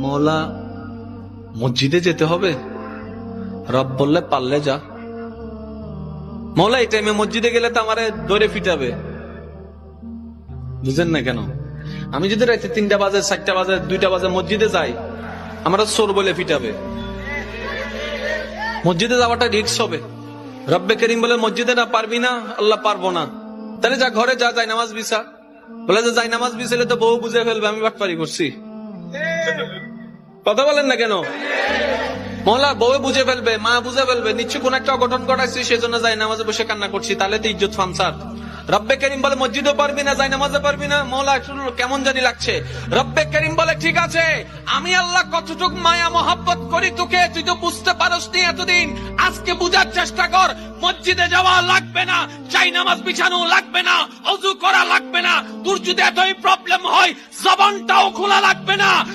মৌলা মসজিদে যেতে হবে? রব বললে পারলে যা। মৌলা এই টাইমে মসজিদে গেলে তো আমারে দৌড়ে ফিটাবে। বুঝেন না কেন? আমি যদি রাতে 3টা বাজে 4টা বাজে 2টা বাজে মসজিদে যাই, আমরা চোর বলে ফিটাবে। মসজিদে যাওয়াটা রিস্ক হবে। রব্বে করিম বলে মসজিদে না পারবি না, আল্লাহ পারবো না, তাহলে যা ঘরে যা, যাই নামাজ বিছা। বলে যে যাই নামাজ বিছাইলে তো বউ বুঝে ফেলবে আমি বাটপারি করছি। কথা বলেন না কেন? মহলা বউ বুঝে ফেলবে, মা বুঝে ফেলবে, নিশ্চয় কোন একটা অঘটন ঘটাইছি, সেজন্য যাই নামাজে বসে কান্না করছি, তাহলে তো ইজ্জত ফানসার। রব্বে করিম বলে মসজিদও পারবি না, যাই নামাজে পারবি না। মৌলা কেমন জানি লাগছে। রব্বে করিম বলে ঠিক আছে, আমি আল্লাহ কতটুক মায়া মহাব্বত করি তোকে, তুই তো বুঝতে পারস নি এতদিন, আজকে বুঝার চেষ্টা কর। মসজিদে যাওয়া লাগবে না, যাই নামাজ বিছানো লাগবে না, অজু করা লাগবে না, তোর যদি এতই প্রবলেম হয় জবানটাও খোলা লাগবে না।